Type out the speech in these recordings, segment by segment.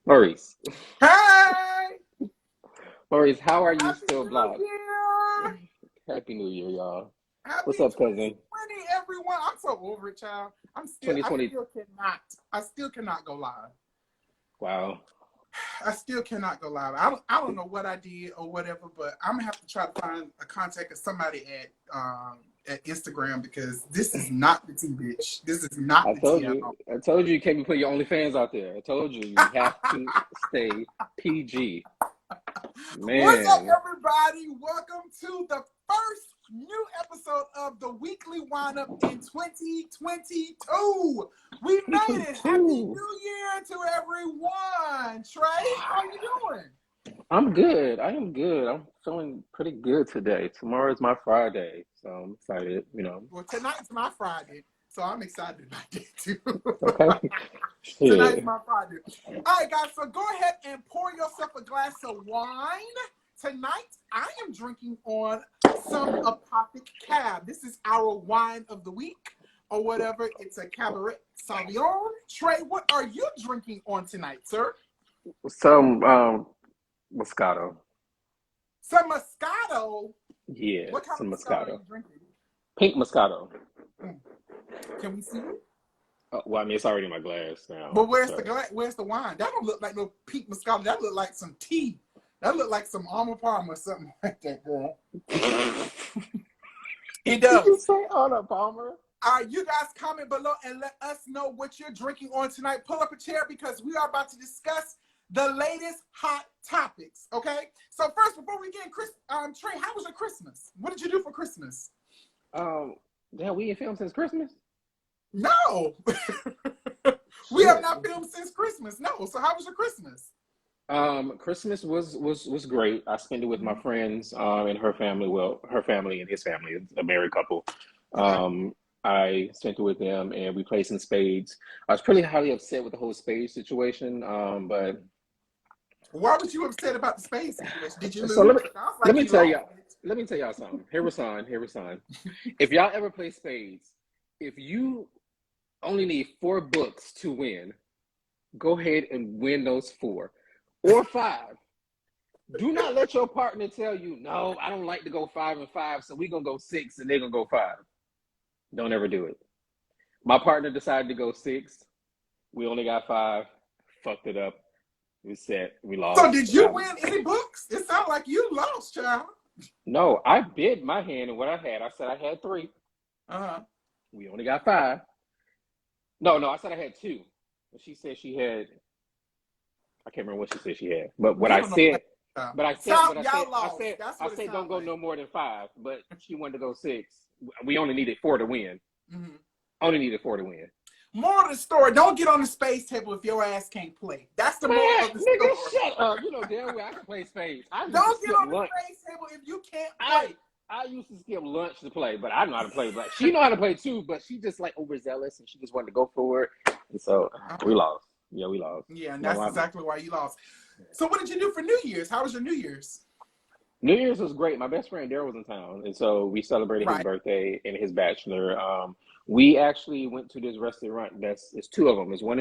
Maurice. Hey! Maurice, how are you Happy still New blocked? Year! Happy New Year, y'all. Happy What's up, cousin? 2020, everyone. I'm so over it, child. I 2020. still cannot go live. Wow. I still cannot go live. I don't know what I did or whatever, but I'm gonna have to try to find a contact of somebody at Instagram because this is not the T bitch. This is not I the told T at you. all. I told you can't be putting your OnlyFans out there. I told you you have to stay PG. What's up, Man. everybody? Welcome to the first new episode of the weekly windup in 2022. We made it. Happy Two. New Year to everyone. Trey, how you doing? I'm good. I am good. I'm feeling pretty good today. Tomorrow is my Friday, so I'm excited. Well, tonight's my Friday, so I'm excited about that too. Okay. Tonight's Shit. my Friday. All right, guys, so go ahead and pour yourself a glass of wine. Tonight, I am drinking on some Apothic Cab. This is our wine of the week or whatever. It's a Cabernet Sauvignon. Trey, what are you drinking on tonight, sir? Some Moscato. Some Moscato. Yeah, What kind of some Moscato are Moscato. you drinking? Pink Moscato. Mm. Can we see it? Well, I mean, it's already in my glass now. But where's the So. glass? Where's the wine? That don't look like no pink Moscato. That look like some tea. That look like some Armor Palmer or something like that, girl. It Did you does. say Anna Palmer? All right, you guys comment below and let us know what you're drinking on tonight. Pull up a chair because we are about to discuss the latest hot topics. Okay. So first, before we get in, Trey, how was your Christmas? What did you do for Christmas? Damn, we ain't filmed since Christmas. No, we have not filmed since Christmas. No. So how was your Christmas? Christmas was great. I spent it with my friends and her family. Well, her family and his family, it's a married couple. Okay. I spent it with them, and we played some spades. I was pretty highly upset with the whole spade situation, but Why was you upset about the space situation? Did you so lose? Sounds let like me you tell lost y'all it. let me tell y'all something. Here was on. If y'all ever play spades, if you only need 4 books to win, go ahead and win those 4 or 5. Do not let your partner tell you, no, I don't like to go 5 and 5, so we're gonna go 6 and they're gonna go 5. Don't ever do it. My partner decided to go 6. We only got 5. Fucked it up. We set. We So lost. did you win any books? It sounds like you lost, child. No, I bid my hand and what I had. I said I had 3. Uh-huh. We only got 5. No, I said I had 2. But she said she had. I can't remember what she said she had. But what We I don't know. said. So y'all lost. That's I what it said don't sounds go like. no more than 5. But she wanted to go 6. We only needed 4 to win. Mm-hmm. Only needed 4 to win. Moral of the story: don't get on the space table if your ass can't play. That's the Man, moral of the nigga, story. shut up. You know damn well I can play spades. I used to Don't get skip on the lunch. space table if you can't I play. I used to skip lunch to play, but I know how to play. But she know how to play too, but she just like overzealous and she just wanted to go for it. And so we lost. Yeah, we lost. Yeah, and My that's wife. exactly why you lost. So what did you do for New Year's? How was your New Year's? New Year's was great. My best friend Daryl was in town, and so we celebrated his Right. birthday and his bachelor. We actually went to this restaurant. It's 2 of them. There's one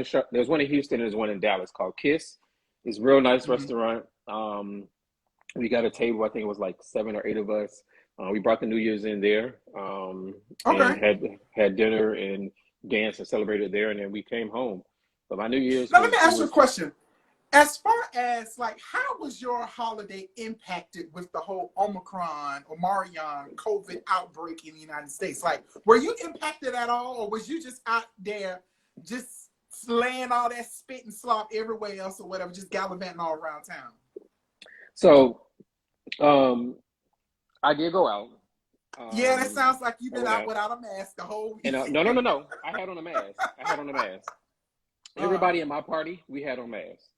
in Houston and there's one in Dallas called Kiss. It's a real nice Mm-hmm. restaurant. We got a table. I think it was like 7 or 8 of us. We brought the New Year's in there and Okay. had dinner and danced and celebrated there, and then we came home. But my New Year's Now let me was ask you a was question. As far as like, how was your holiday impacted with the whole Omarion COVID outbreak in the United States? Like, were you impacted at all, or was you just out there just slaying all that spit and slop everywhere else or whatever, just gallivanting all around town? so. I did go out. Yeah, that sounds like you've I been went out out, without a mask the whole and week. no. I had on a mask. uh, Everybody in my party, we had on masks.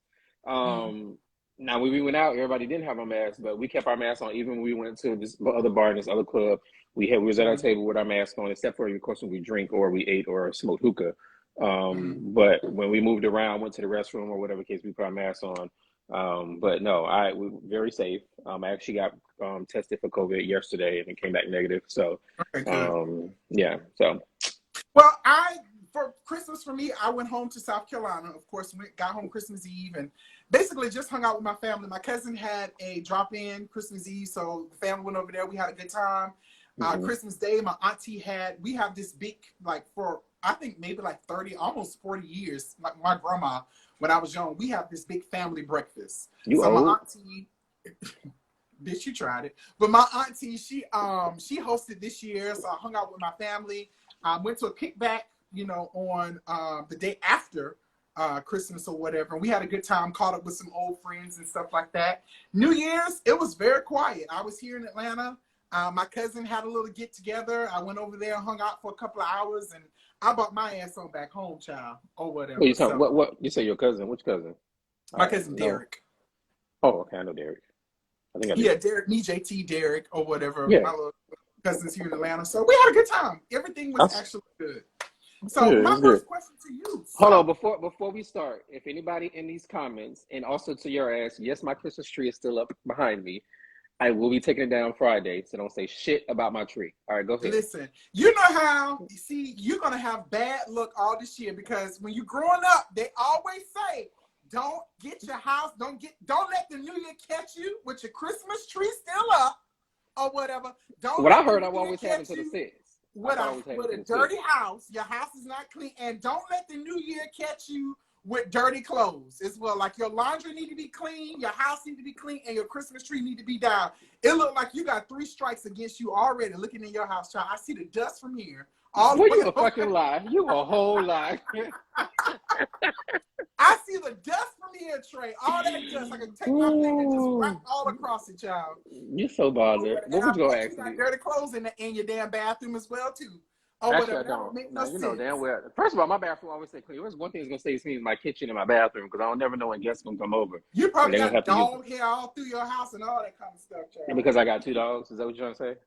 mm, Now when we went out, everybody didn't have a mask, but we kept our masks on. Even when we went to this other bar and this other club, we was at our mm, table with our mask on, except for of course when we drink or we ate or smoked hookah. mm. But when we moved around, went to the restroom or whatever case, we put our masks on. But no, we were very safe. I actually got tested for COVID yesterday and it came back negative. So Okay, good. yeah, so Well, I for Christmas for me, I went home to South Carolina. Of course, got home Christmas Eve and basically just hung out with my family. My cousin had a drop-in Christmas Eve, so the family went over there. We had a good time. Christmas Day, my auntie we have this big, like for, I think maybe like 30, almost 40 years, like my grandma, when I was young, we have this big family breakfast. You so old? My auntie, bitch, you tried it. But my auntie, she hosted this year, so I hung out with my family. Went to a kickback, on the day after Christmas or whatever. And we had a good time, caught up with some old friends and stuff like that. New Year's, it was very quiet. I was here in Atlanta. My cousin had a little get together. I went over there, hung out for a couple of hours, and I brought my ass on back home, child, or whatever. Wait, what? You say your cousin? Which cousin? My cousin Derek. Oh, okay, I know Derek. I think I do. Yeah, Derek, me, JT, Derek, or whatever. Yeah. My little cousins here in Atlanta. So we had a good time. Everything was actually good. So my first question to you. Hold on, before we start, if anybody in these comments, and also to your ass, yes, my Christmas tree is still up behind me. I will be taking it down Friday, so don't say shit about my tree. All right, go ahead. Listen, you know how, you're going to have bad luck all this year because when you're growing up, they always say, don't get your house, don't let the new year catch you with your Christmas tree still up or whatever. What I heard, I've always had until the 6th. With a dirty house, your house is not clean, and don't let the new year catch you with dirty clothes as well. Like your laundry need to be clean, your house need to be clean, and your Christmas tree need to be down. It looked like you got 3 strikes against you already looking in your house, child. I see the dust from here. You a fucking lie. You a whole lie. I see the dust from here, Trey. All that dust. I can take my finger and just wrap all across it, child. You're so bothered. What was your ask? You got dirty clothes in your damn bathroom as well, too. Actually, I don't. No, you know damn well. First of all, my bathroom always stay clean. There's one thing that's gonna stay clean: my kitchen and my bathroom, because I don't never know when guests gonna come over. You probably got dog hair all through your house and all that kind of stuff, child. And because I got 2 dogs, is that what you're trying to say?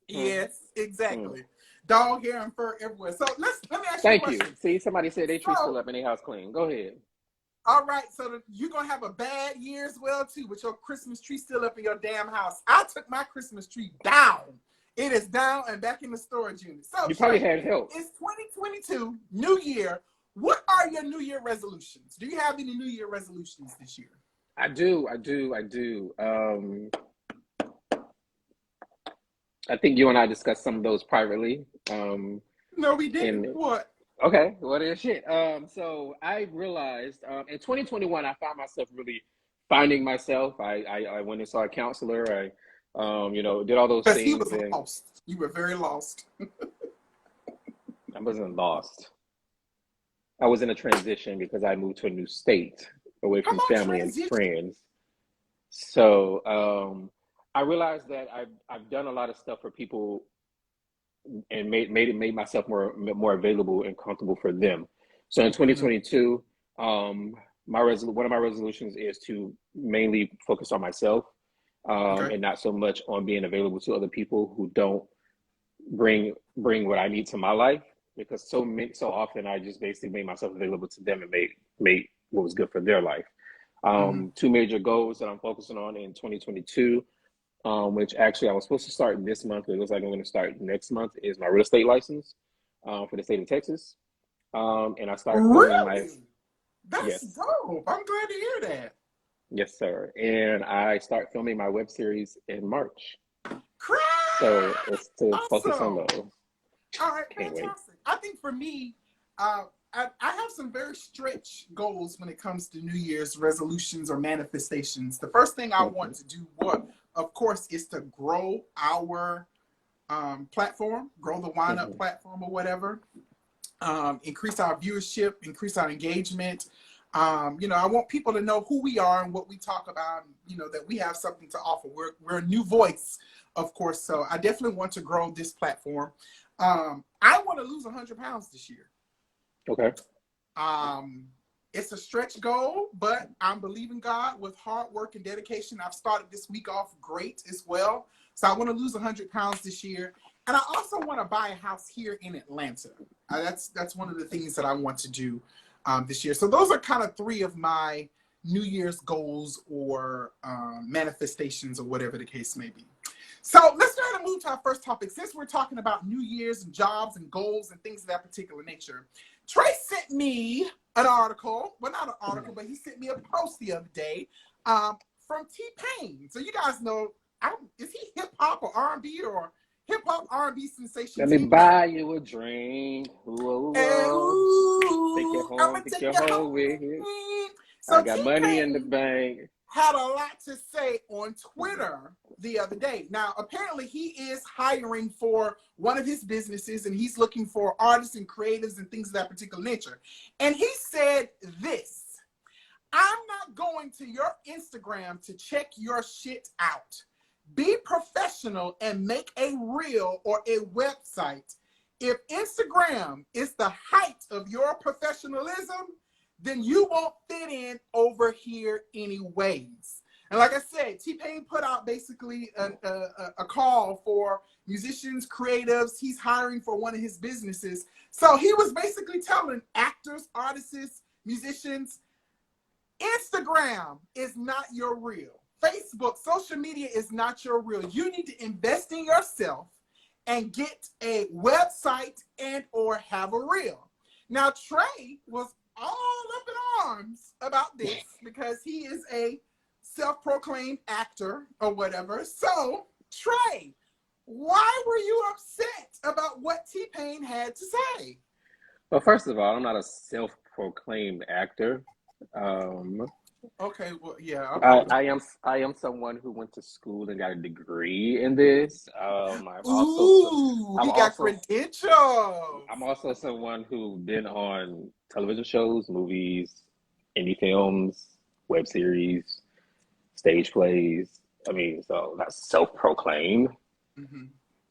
Yes, exactly. Dog hair and fur everywhere. So let me ask you a question. Thank you. See, somebody said they tree still up and their house clean. Go ahead. All right, so you're gonna have a bad year as well too, with your Christmas tree still up in your damn house. I took my Christmas tree down. It is down and back in the storage unit. So you probably had help. It's 2022, New Year. What are your New Year resolutions? Do you have any New Year resolutions this year? I do. I think you and I discussed some of those privately. No, we didn't. What? Okay, well, then shit. So I realized in 2021, I found myself really finding myself. I went and saw a counselor. I did all those things. He was lost. You were very lost. I wasn't lost. I was in a transition because I moved to a new state away from family and friends. So I realized that I've done a lot of stuff for people and made myself more available and comfortable for them. So in 2022, one of my resolutions is to mainly focus on myself. And not so much on being available to other people who don't bring what I need to my life, because so often I just basically made myself available to them and made what was good for their life. 2 major goals that I'm focusing on in 2022, which actually I was supposed to start this month, but it looks like I'm going to start next month, is my real estate license for the state of Texas. And I started That's dope. I'm glad to hear that. Yes, sir. And I start filming my web series in March. Crap! So it's to focus on those. All right, fantastic. I think for me, I have some very stretch goals when it comes to New Year's resolutions or manifestations. The first thing I want to do, of course, is to grow our platform, grow the Wine Up platform or whatever, increase our viewership, increase our engagement. I want people to know who we are and what we talk about, that we have something to offer. We're a new voice, of course. So I definitely want to grow this platform. I want to lose 100 pounds this year. Okay. It's a stretch goal, but I'm believing God with hard work and dedication. I've started this week off great as well. So I want to lose 100 pounds this year. And I also want to buy a house here in Atlanta. That's one of the things that I want to do this year. So those are kind of 3 of my New Year's goals or manifestations or whatever the case may be. So let's try to move to our first topic. Since we're talking about New Year's and jobs and goals and things of that particular nature, Trey sent me an article. Well, not an article, but he sent me a post the other day from T-Pain. So you guys know, is he hip hop or R&B or hip hop R&B sensation? Let me T-Pain? buy you a drink. Ooh, Hey, take you I'm home, gonna take take you you home home. with you. So I got money in the T-Pain bank. had a lot to say on Twitter the other day. Now, apparently he is hiring for one of his businesses and he's looking for artists and creatives and things of that particular nature. And he said this: I'm not going to your Instagram to check your shit out. Be professional and make a reel or a website. If Instagram is the height of your professionalism, then you won't fit in over here anyways. And like I said, T-Pain put out basically a call for musicians, creatives. He's hiring for one of his businesses. So he was basically telling actors, artists, musicians, Instagram is not your real. Facebook, social media is not your real. You need to invest in yourself and get a website and or have a reel. Now, Trey was all up in arms about this because he is a self-proclaimed actor or whatever. So, Trey, why were you upset about what T-Pain had to say? Well, first of all, I'm not a self-proclaimed actor. Okay, well, yeah. I am someone who went to school and got a degree in this. He got credentials. I'm also someone who's been on television shows, movies, indie films, web series, stage plays. I mean, so that's self-proclaimed. Mm-hmm.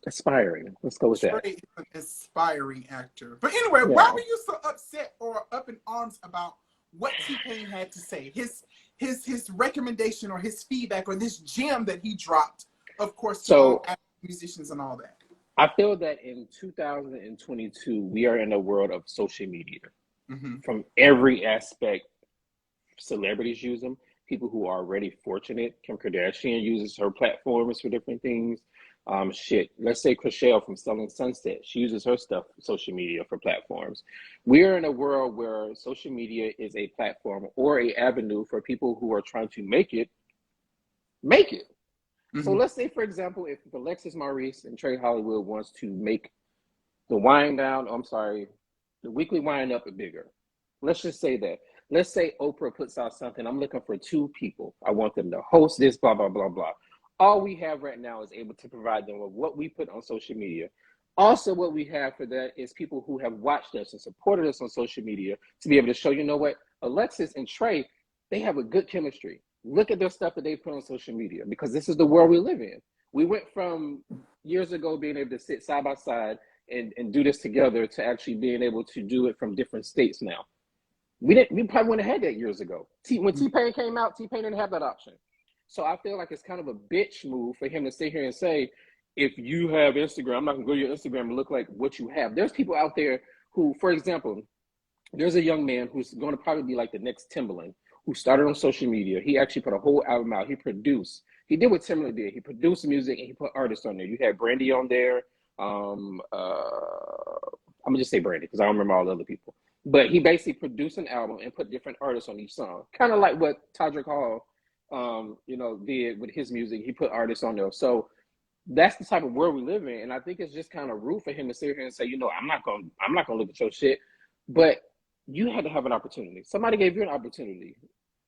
Aspiring. Let's go with Trey that. is an aspiring actor. But anyway, Yeah. why were you so upset or up in arms about what T-Pain had to say? His recommendation or his feedback or this gem that he dropped, of course, to all musicians and all that. I feel that in 2022, we are in a world of social media. Mm-hmm. From every aspect, celebrities use them. People who are already fortunate. Kim Kardashian uses her platforms for different things. Let's say Chriselle from Selling Sunset. She uses her stuff, social media, for platforms. We are in a world where social media is a platform or a avenue for people who are trying to make it. Mm-hmm. So let's say, for example, if AlexisMaurice and Trei Hollywood wants to make the weekly wind up bigger. Let's just say that. Let's say Oprah puts out something. I'm looking for 2 people. I want them to host this, blah, blah, blah, blah. All we have right now is able to provide them with what we put on social media. Also, what we have for that is people who have watched us and supported us on social media to be able to show, you know what, Alexis and Trey, they have a good chemistry. Look at their stuff that they put on social media, because this is the world we live in. We went from years ago being able to sit side by side and do this together to actually being able to do it from different states now. We probably wouldn't have had that years ago. When T-Pain came out, T-Pain didn't have that option. So I feel like it's kind of a bitch move for him to sit here and say, if you have Instagram, I'm not going to go to your Instagram and look like what you have. There's people out there who, for example, there's a young man who's going to probably be like the next Timbaland, who started on social media. He actually put a whole album out. He produced. He did what Timbaland did. He produced music and he put artists on there. You had Brandy on there. I'm going to just say Brandy because I don't remember all the other people. But he basically produced an album and put different artists on each song. Kind of like what Todrick Hall did with his music. He put artists on there. So that's the type of world we live in. And I think it's just kind of rude for him to sit here and say, I'm not gonna look at your shit. But you had to have an opportunity. Somebody gave you an opportunity.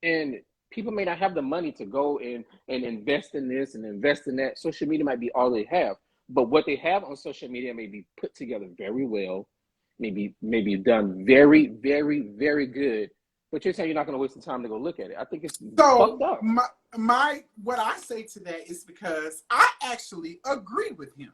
And people may not have the money to go and invest in this and invest in that. Social media might be all they have. But what they have on social media may be put together very well, maybe done very, very, very good. But you're saying you're not going to waste the time to go look at it. I think it's fucked up. What I say to that is because I actually agree with him.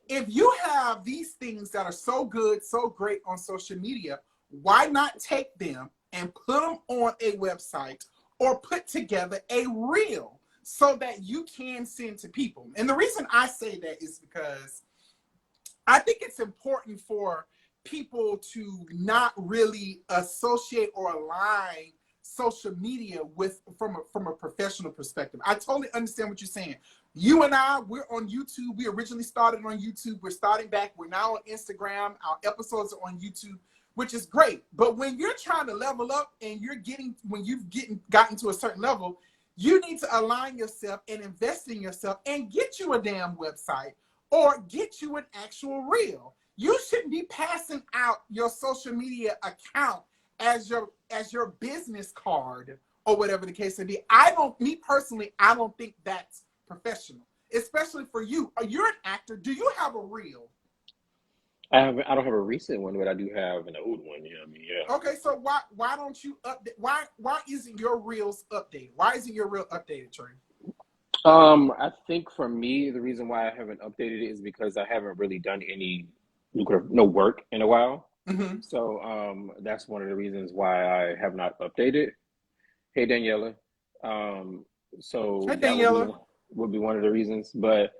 If you have these things that are so good, so great on social media, why not take them and put them on a website or put together a reel so that you can send to people? And the reason I say that is because I think it's important for people to not really associate or align social media with from a professional perspective. I totally understand what you're saying. You and I, we're on YouTube. We originally started on YouTube. We're starting back. We're now on Instagram. Our episodes are on YouTube. which is great. But when you're trying to level up and when you've gotten to a certain level, you need to align yourself and invest in yourself and get you a damn website or get you an actual reel. You shouldn't be passing out your social media account as your business card or whatever the case may be. Me personally, I don't think that's professional, especially for you. You're an actor. Do you have a reel? I don't have a recent one, but I do have an old one. You know what I mean? Yeah. Okay, so why don't you update? Why isn't your reels updated? Why isn't your reel updated, Trey? I think for me, the reason why I haven't updated it is because I haven't really done any work in a while. Mm-hmm. So that's one of the reasons why I have not updated. Hey, Daniela. So Hey, that Daniela. would be one of the reasons. But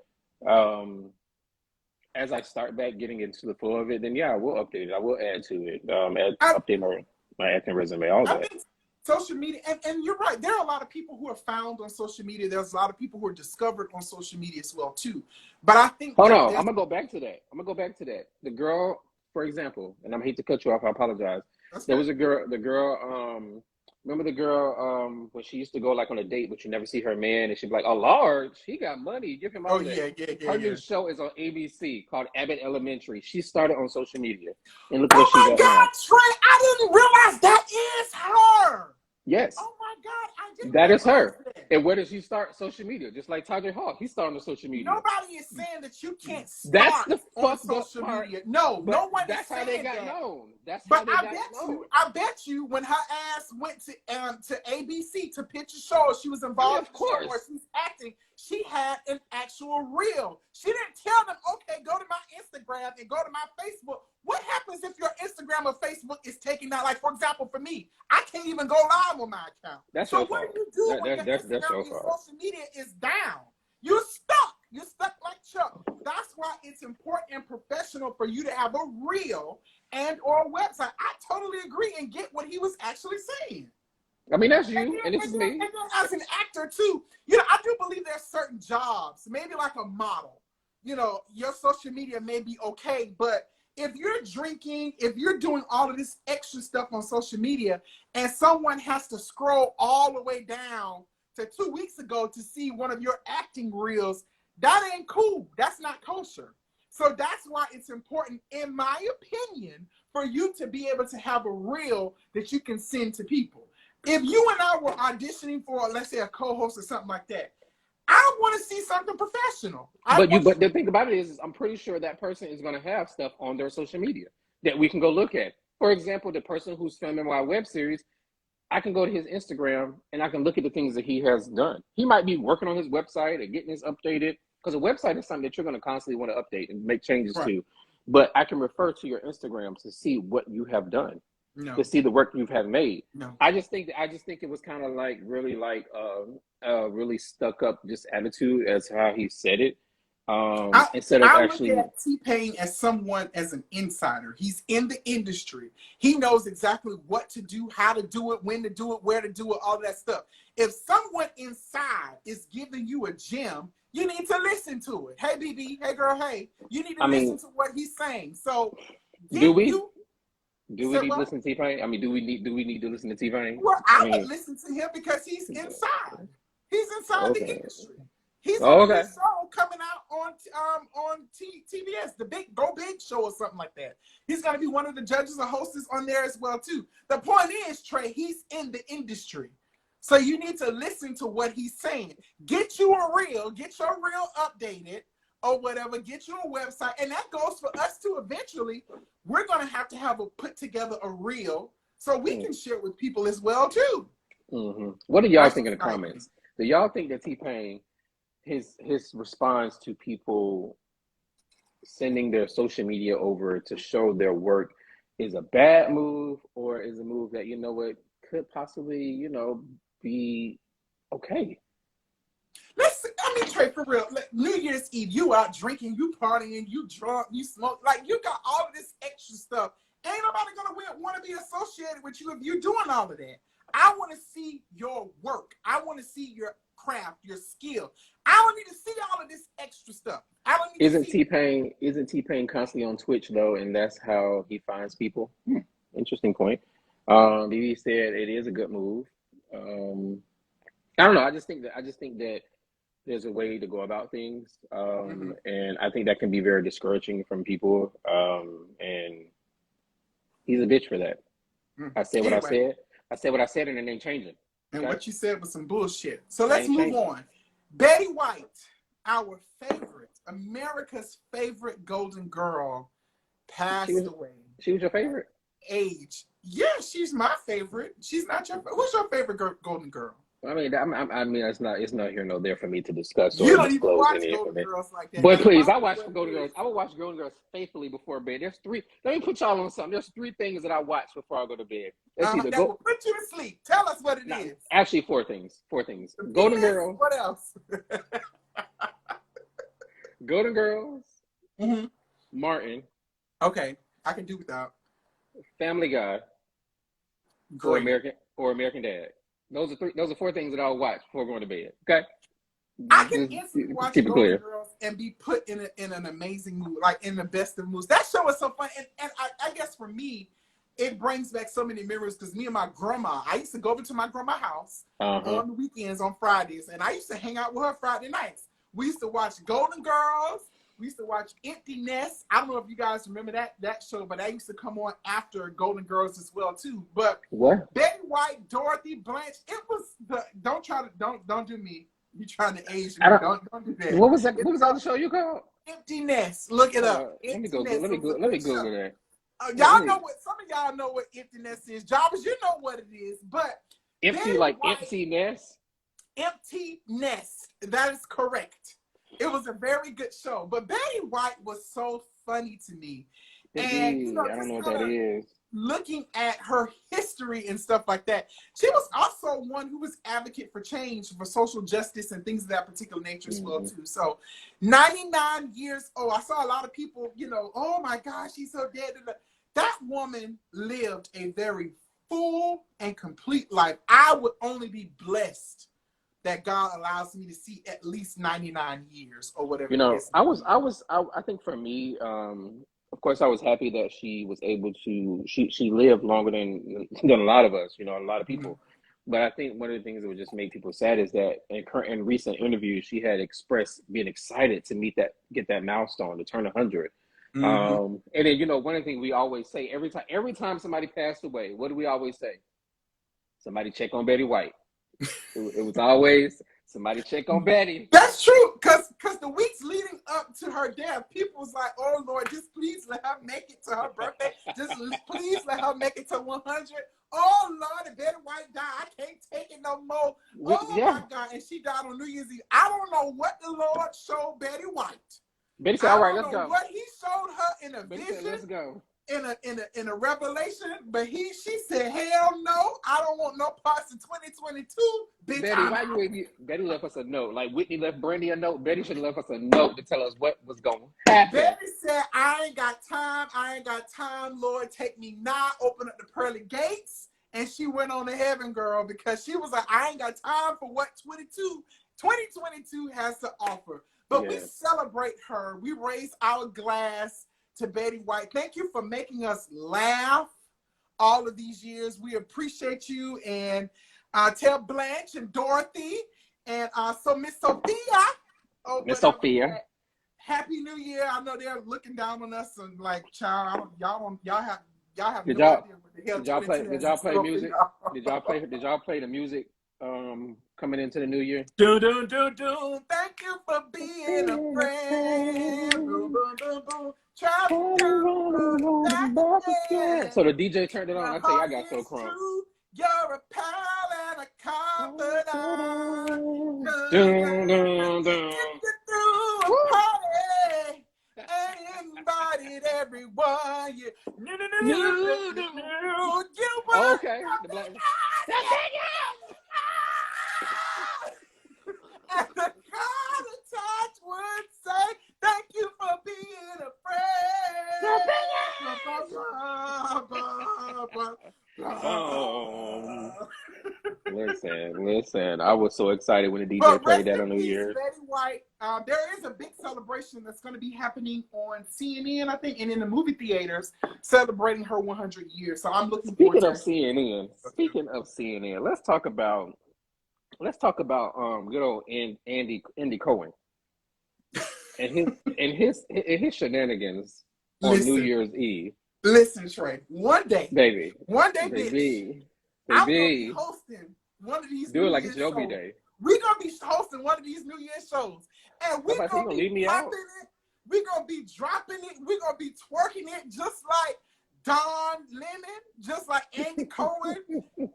as I start back getting into the flow of it, then yeah, I will update it. I will add to it. Update my acting resume, all that. Think social media, and you're right. There are a lot of people who are found on social media. There's a lot of people who are discovered on social media as well too. But I think I'm gonna go back to that. The girl, for example, and I hate to cut you off. I apologize. There was a girl. Remember the girl when she used to go like on a date, but you never see her man, and she'd be like, "Oh Lord, he got money. Give him all that." Yeah. Her new show is on ABC called Abbott Elementary. She started on social media, and look what she got now. Oh my God, Trey! I didn't realize that is her. Yes. Oh my God, I didn't. That is her. And where did she start? Social media, just like TreiHollywood. He started on social media. Nobody is saying that you can't start that's the on social media. No, no one is saying that. That's how they got known. I bet you when her ass went to ABC to pitch a show, she was involved in the show where she's acting. She had an actual reel. She didn't tell them, okay, go to my Instagram and go to my Facebook. What happens if your Instagram or Facebook is taken out? Like, for example, for me, I can't even go live on my account. So what do you do when your Instagram and social media is down? You're stuck. You're stuck like Chuck. That's why it's important and professional for you to have a reel and or a website. I totally agree and get what he was actually saying. I mean, that's you, and this is me. And then as an actor, too, I do believe there's certain jobs, maybe like a model. Your social media may be okay, but if you're drinking, if you're doing all of this extra stuff on social media, and someone has to scroll all the way down to 2 weeks ago to see one of your acting reels, that ain't cool. That's not kosher. So that's why it's important, in my opinion, for you to be able to have a reel that you can send to people. If you and I were auditioning for, let's say, a co-host or something like that, I want to see something professional. But the thing about it is I'm pretty sure that person is going to have stuff on their social media that we can go look at. For example, the person who's filming my web series, I can go to his Instagram and I can look at the things that he has done. He might be working on his website and getting this updated, because a website is something that you're going to constantly want to update and make changes to. But I can refer to your Instagram to see what you have done. To see the work you have made. I just think it was kind of like really really stuck up just attitude as how he said it. Instead of actually, look at T-Pain as an insider. He's in the industry. He knows exactly what to do, how to do it, when to do it, where to do it, all that stuff. If someone inside is giving you a gem, you need to listen to it. Hey, BB. Hey, girl. Hey, you need to listen to what he's saying. So, do we need to listen to T-Pain? I mean, do we need to listen to T-Pain? Well, I would listen to him because he's inside. He's inside the industry. He's on a show coming out on TBS, the Go Big show or something like that. He's going to be one of the judges or hostess on there as well too. The point is, Trey, he's in the industry. So you need to listen to what he's saying. Get you a reel, get your reel updated or whatever, get you a website. And that goes for us too. Eventually, we're going to have put together a reel so we can share with people as well too. Mm-hmm. What do y'all think in the comments? Do y'all think that T-Pain, his response to people sending their social media over to show their work is a bad move, or is a move that, could possibly, be okay? Trey, for real, New Year's Eve, you out drinking, you partying, you drunk, you smoke, you got all of this extra stuff. Ain't nobody gonna want to be associated with you if you're doing all of that. I want to see your work. I want to see your craft, your skill. I don't need to see all of this extra stuff. Isn't T-Pain constantly on Twitch though, and that's how he finds people? Interesting point. BB said it is a good move. I don't know. I just think that there's a way to go about things, and I think that can be very discouraging from people. And he's a bitch for that. I said what I said. I said what I said, and it ain't changing. And what you said was some bullshit. So let's move on. Betty White, our favorite, America's favorite Golden Girl, passed away. She was your favorite? Age. Yeah, she's my favorite. She's not your favorite. What's your favorite Golden Girl? I mean, it's not here nor there for me to discuss. You don't even watch Golden Girls like that. But please, I watch Golden Girls. I will watch Golden Girls faithfully before bed. There's 3. Let me put y'all on something. There's 3 things that I watch before I go to bed. That will put you to sleep. Tell us what it is. Actually, 4 things. 4 things. Golden Girls. What else? Golden Girls. Martin. Okay, I can do without. Family Guy. Great. Or American Dad. Those are 4 things that I'll watch before going to bed. Okay. I can instantly watch Golden Girls and be put in an amazing mood, like in the best of moods. That show is so fun, and I guess for me, it brings back so many memories because me and my grandma, I used to go over to my grandma's house on the weekends on Fridays, and I used to hang out with her Friday nights. We used to watch Golden Girls. We used to watch Empty Nest. I don't know if you guys remember that show, but that used to come on after Golden Girls as well too. But what? Betty White, Dorothy, Blanche, it was the don't do me. You trying to age me? Don't do that. What was that? What was that show you called? Empty Nest. Look it up. Let me Google that. Y'all know what? Some of y'all know what Empty Nest is. Jarvis, you know what it is. But empty like empty nest. Empty Nest. That is correct. It was a very good show. But Betty White was so funny to me. And I don't know what that is. Looking at her history and stuff like that, she was also one who was advocate for change, for social justice and things of that particular nature as well too. So 99 years old. I saw a lot of people, oh my gosh, she's so dead. That woman lived a very full and complete life. I would only be blessed that God allows me to see at least 99 years or whatever. I think for me, of course, I was happy that she was able to, she lived longer than a lot of us, a lot of people. But I think one of the things that would just make people sad is that in recent interviews, she had expressed being excited to get that milestone, to turn 100. And then, one of the things we always say, every time somebody passed away, what do we always say? Somebody check on Betty White. It was always somebody check on Betty. That's true, because the weeks leading up to her death, people was like, "Oh Lord, just please let her make it to her birthday. Just please let her make it to 100." Oh Lord, if Betty White died, I can't take it no more. My God, and she died on New Year's Eve. I don't know what the Lord showed Betty White. Betty said, "All right, let's go." What he showed her in a vision. Said, let's go. In a revelation, but she said, "Hell no, I don't want no parts in 2022." Bitch, Betty left us a note. Like Whitney left Brandy a note. Betty should have left us a note to tell us what was going to happen. Betty said, I ain't got time. Lord, take me now. Open up the pearly gates. And she went on to heaven, girl, because she was like, I ain't got time for what 2022 has to offer. But we celebrate her. We raise our glass to Betty White. Thank you for making us laugh all of these years. We appreciate you. And tell Blanche and Dorothy and so Miss Sophia. Miss Sophia. Happy New Year. I know they're looking down on us and like, child, y'all have Did no idea what the hell y'all play music? Did y'all play the music coming into the new year? Do. Thank you for being a friend. Boom, boom, boom, boom. So the DJ turned it on. I tell you, I got so crunk. You're a pal and a confidant. Get through a party and invited everyone. Okay. And the God of touch would say, thank you for being a friend. Listen, I was so excited when the DJ But played rest that in on New peace, Year's. Betty White. There is a big celebration that's going to be happening on CNN, I think, and in the movie theaters, celebrating her 100 years. So I'm looking forward to Speaking of CNN, let's talk about good old Andy Cohen and his shenanigans on New Year's Eve. Listen, Trey. One day, Baby, bitch, I'm gonna be hosting one of these. Do it like it's your B-Day. We're gonna be hosting one of these New Year's shows, and we're gonna be popping it. We're gonna be dropping it. We're gonna be twerking it, just like Don Lemon, just like Andy Cohen.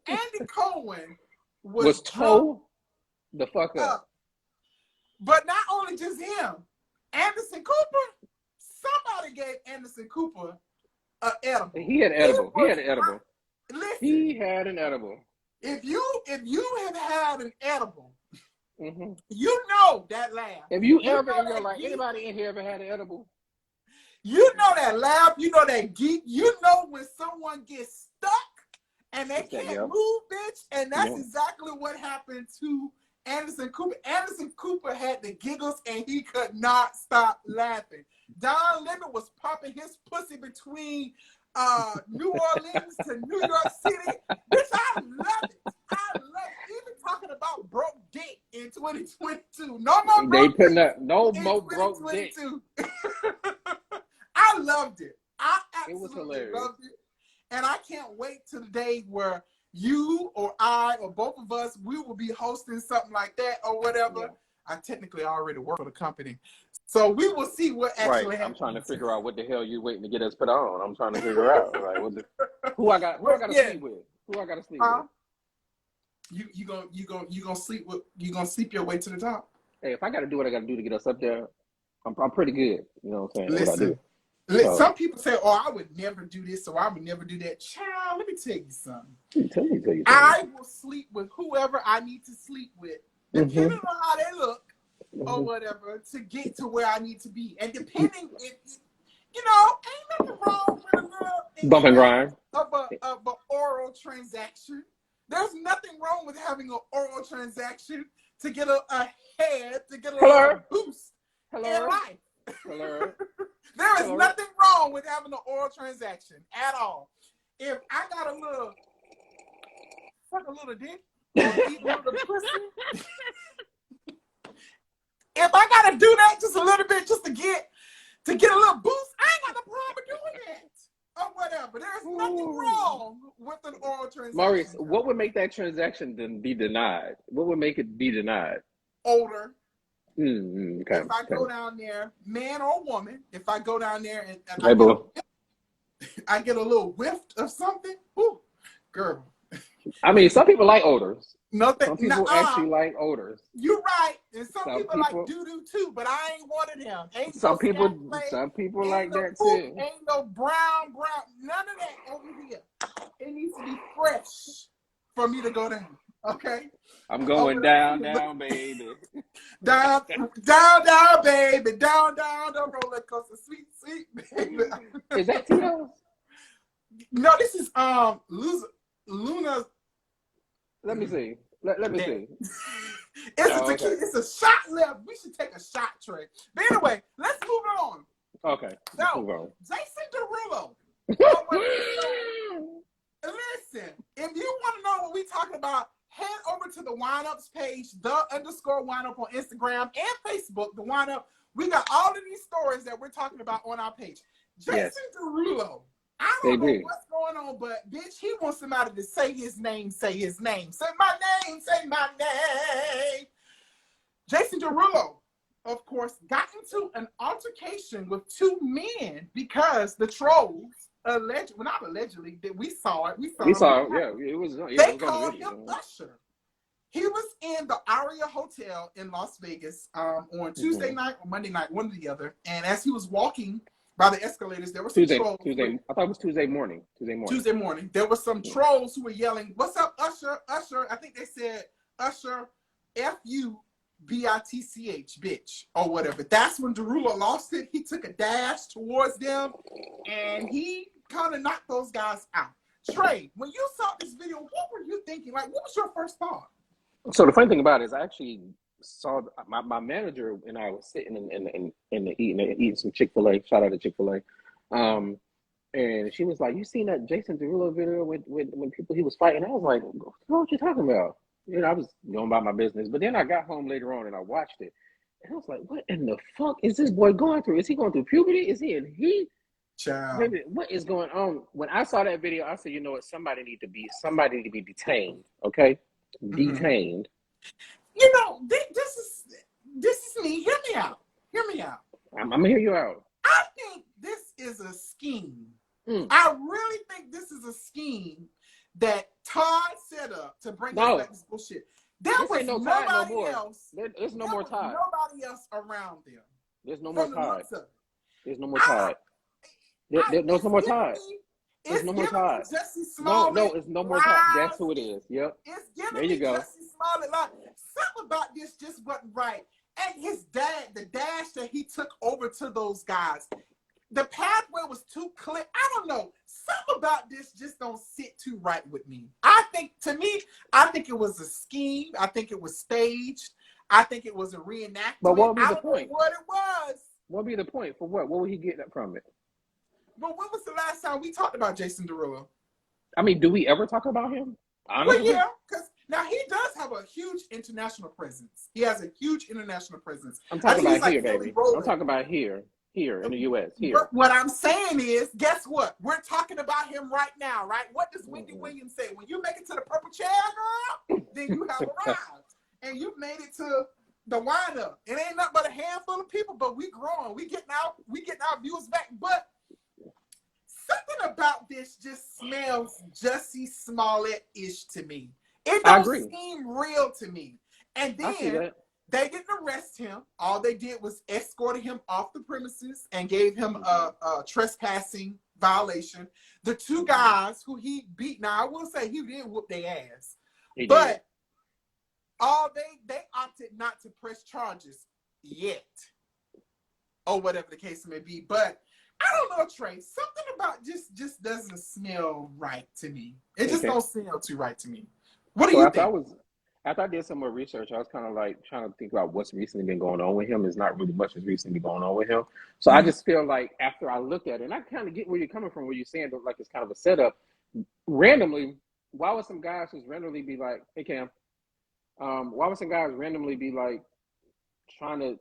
Andy Cohen was toe the fuck up. But not only just him, Anderson Cooper. Somebody gave Anderson Cooper an edible. He had an edible. Listen, he had an edible. If you have had an edible, you know that laugh. Have you ever in your life, anybody in here ever had an edible? You know that laugh. You know that geek. You know when someone gets stuck and they can't move, bitch. And that's exactly what happened to Anderson Cooper. Anderson Cooper had the giggles and he could not stop laughing. Don Lemon was popping his pussy between New Orleans to New York City. Bitch, I love it. I love it. Even talking about broke dick in 2022. No more broke dick. No more broke dick. I loved it. I absolutely loved it. And I can't wait till the day where you or I or both of us, we will be hosting something like that or whatever. Yeah. I technically already work for the company. So we will see what actually happens. I'm trying to figure out what the hell you waiting to get us put on. I'm trying to figure out who I got to sleep with. Who I got to sleep with. You gonna sleep your way to the top. Hey, if I got to do what I got to do to get us up there, I'm pretty good. You know what I'm saying? Listen, some people say, "Oh, I would never do this, or I would never do that." Child, let me tell you something. Tell you I will sleep with whoever I need to sleep with, depending on how they look or whatever, to get to where I need to be. And depending, ain't nothing wrong with a little bump and grind of a oral transaction. There's nothing wrong with having an oral transaction to get a head, to get a little boost in life. There is nothing wrong with having an oral transaction at all. If I got a little dick, or eat a little pussy, if I gotta do that just a little bit, just to get a little boost, I ain't got no problem doing that. Or whatever. There's nothing wrong with an oral transaction. Maurice, what would make that transaction then be denied? What would make it be denied? Older. Okay. If I go down there, man or woman, if I go down there and I get a little whiff of something, ooh, girl. I mean, some people like odors. Some people actually like odors. You're right. And some people like doo-doo too, but I ain't one of them. Ain't some people like that too. Ain't no brown, none of that over here. It needs to be fresh for me to go down. Okay? I'm going down, baby. down, baby. Down, the roller coaster. Sweet, baby. Is that Tito's? No, this is Luna's. Let me see. Let me see. It's a shot left. We should take a shot, Trey. But anyway, let's move on. Okay. Move on. Jason Derulo. Listen, if you want to know what we're talking about, head over to the Wineups page, _Wineup on Instagram and Facebook. The Wineup. We got all of these stories that we're talking about on our page. Jason Derulo. I don't know what's going on, but bitch, he wants somebody to say his name. Say my name. Jason Derulo, of course, got into an altercation with two men because the trolls we saw it. It was. They called him Usher. He was in the Aria Hotel in Las Vegas on Tuesday night or Monday night, one or the other. And as he was walking by the escalators, there were some trolls. I thought it was Tuesday morning. Tuesday morning. There were some trolls who were yelling, "What's up, Usher? Usher." I think they said, "Usher, FUBITCH, bitch," or whatever. That's when Derulo lost it. He took a dash towards them, and he kind of knocked those guys out. Trey, when you saw this video, what were you thinking? Like, what was your first thought? So the funny thing about it is, I actually saw my manager and I was sitting in the eating some Chick-fil-A. Shout out to Chick-fil-A. And she was like, "You seen that Jason Derulo video with when people he was fighting?" I was like, "What you talking about?" You know, I was going about my business. But then I got home later on and I watched it, and I was like, "What in the fuck is this boy going through? Is he going through puberty? Is he in heat? Child. Baby, what is going on?" When I saw that video, I said, "You know what? Somebody need to be detained. Okay, detained." You know, this is me. Hear me out. Hear me out. I'm gonna hear you out. I think this is a scheme. I really think this is a scheme that Todd set up to bring us back this bullshit. There this was ain't no nobody Todd no more. else. There's no more Todd. Nobody else around them. There's no more Todd. There's no more Todd. There's no more Todd. There's no more Todd. No, it's no more Todd. That's who it is. Yep. It's giving there you me go. Jussie Smollett. Like, something about this just wasn't right. And his dad, the dash that he took over to those guys, the pathway was too clear. I don't know. Something about this just don't sit too right with me. I think it was a scheme. I think it was staged. I think it was a reenactment. But what would be the point? What it was. What would be the point? For what? What would he get from it? But when was the last time we talked about Jason Derulo? I mean, do we ever talk about him? Honestly? Well, yeah, because now he does have a huge international presence. He has a huge international presence. I'm talking about here, baby. I'm talking about here in the U.S. Here. But what I'm saying is, guess what? We're talking about him right now, right? What does Wendy Williams say? When you make it to the purple chair, girl, then you have arrived. And you've made it to the wind-up. It ain't nothing but a handful of people, but we growing. We getting our viewers back. But something about this just smells Jussie Smollett-ish to me. It don't seem real to me. And then they didn't arrest him. All they did was escort him off the premises and gave him a trespassing violation. The two guys who he beat, now I will say he did whoop their ass. But they opted not to press charges yet. Or whatever the case may be. But I don't know, Trey. Something about just doesn't smell right to me. It just don't smell too right to me. What do you think? After I did some more research, I was kind of like trying to think about what's recently been going on with him. There's not really much that's recently been going on with him. So I just feel like after I looked at it, and I kind of get where you're coming from, where you're saying like it's kind of a setup. Randomly, why would some guys just randomly be like, "Hey Cam," why would some guys randomly be like trying to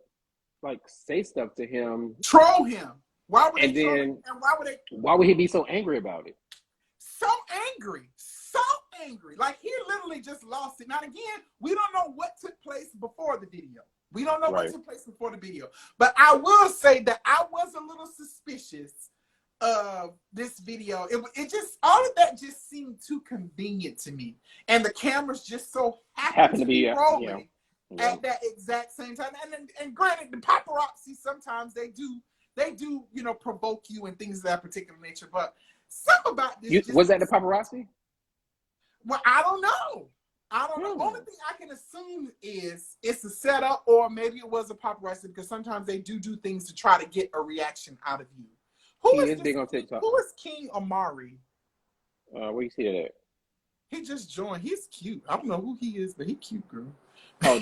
like say stuff to him, troll him? Why would and they then and why would he be so angry about it? So angry. Like he literally just lost it. Now again, we don't know what took place before the video. We don't know what took place before the video. But I will say that I was a little suspicious of this video. It just, all of that just seemed too convenient to me. And the cameras just so happened to be rolling at that exact same time. And granted, the paparazzi sometimes they do, provoke you and things of that particular nature. But something about this. Was that the paparazzi? Well, I don't know. The only thing I can assume is it's a setup, or maybe it was a paparazzi, because sometimes they do things to try to get a reaction out of you. Who is big on TikTok? Who is King Amari? Where you see that at? He just joined. He's cute. I don't know who he is, but he's cute, girl. Oh,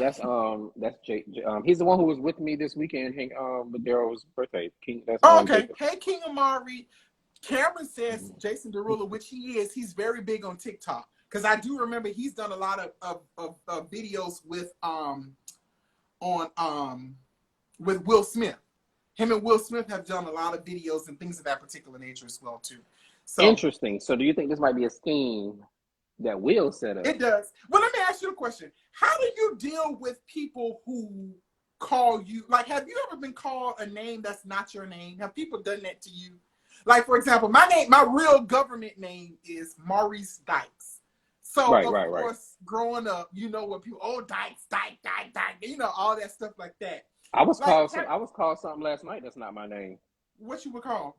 that's Jake. He's the one who was with me this weekend. With Daryl's birthday. King. That's okay. Jacob. Hey, King Amari. Cameron says Jason Derulo, which he is. He's very big on TikTok. Because I do remember he's done a lot of videos with Will Smith. Him and Will Smith have done a lot of videos and things of that particular nature as well too. So interesting. So do you think this might be a scheme that Will set up? It does. Well, let me ask you a question. How do you deal with people who call you? Like, have you ever been called a name that's not your name? Have people done that to you? Like, for example, my real government name is Maurice Dykes. So, of course, growing up, you know what people, Dykes, all that stuff like that. I was called something last night that's not my name. What you were called?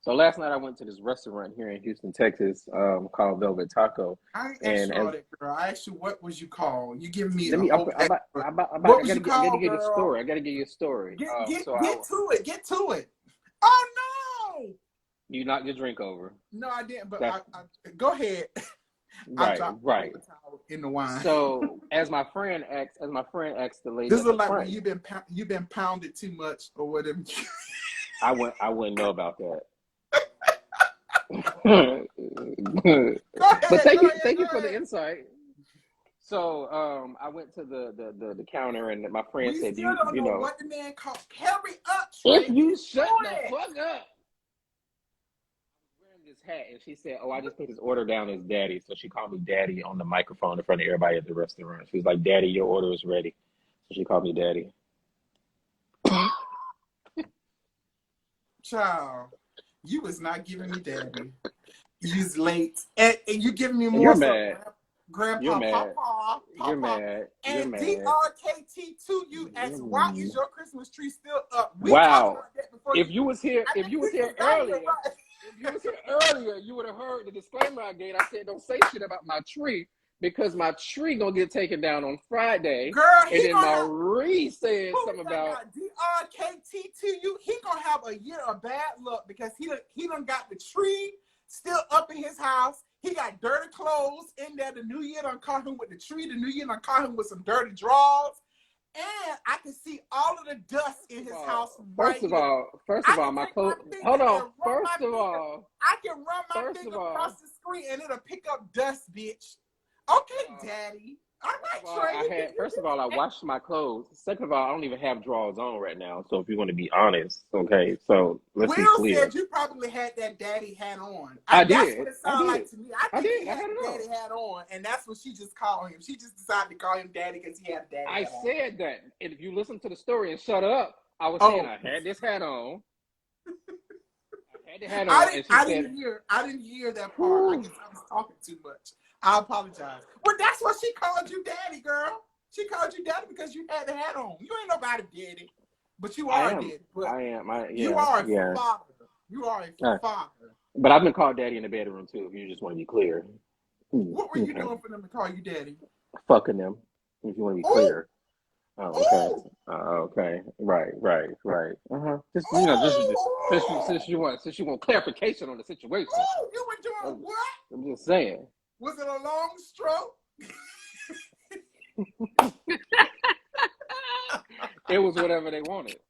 So last night I went to this restaurant here in Houston, Texas, called Velvet Taco. I ain't asked you all that, girl. I asked you what was you called. You give me I gotta give you a story. I gotta give you a story. Get to it. Get to it. Oh no! You knocked your drink over. No, I didn't. But I go ahead. I Right, dropped the right. paper towel in the wine. So as my friend asked the lady, This at is the like front, when you've been pounded too much or whatever. I wouldn't know about that. But thank you for the insight. So I went to the counter and my friend We said, still don't you know know, what the man called. Hurry up, if Trey. you shut Do the it. fuck up. Wearing this hat, and she said, "Oh, I just put his order down as Daddy." So she called me Daddy on the microphone in front of everybody at the restaurant. She was like, "Daddy, your order is ready." So she called me Daddy. Child, you was not giving me Daddy. You's late, and you giving me And you're more so mad. Grandpa, You're mad. Papa, You're mad. You're and mad. DRKT to you. As why is your Christmas tree still up? We talked Wow. about that before. If you was here earlier, Right? if you was here earlier, you would have heard the disclaimer I gave. I said, "Don't say shit about my tree because my tree gonna get taken down on Friday." Girl, and then Maurice said something about DRKT to you. He gonna have a year of bad luck because he done got the tree still up in his house. He got dirty clothes in there. The new year done caught him with the tree. The new year done caught him with some dirty drawers. And I can see all of the dust in his house. First of all, my clothes. Hold on. First of all, I can run my finger across the screen and it'll pick up dust, bitch. Okay, Daddy. All right, Trey. First of all, I washed my clothes. Second of all, I don't even have drawers on right now. So if you want to be honest, okay. So let's be clear. Will said you probably had that daddy hat on. I That's did. what it sounded like to me. I think he I had it daddy hat on, and that's what she just called him. She just decided to call him daddy because he had daddy. I said that. And if you listen to the story and shut up, I was saying I had this hat on. I had the hat on. I didn't hear that part. I guess I was talking too much. I apologize. Well, that's what she called you daddy, girl. She called you daddy because you had the hat on. You ain't nobody daddy, but you are daddy. I am. You are a father. You are a father. But I've been called daddy in the bedroom too, if you just want to be clear. What were you doing for them to call you daddy? Fucking them, if you want to be clear. Oh, okay. Okay. Right. Just since you want clarification on the situation. Oh, you were doing what? I'm just saying. Was it a long stroke? It was whatever they wanted.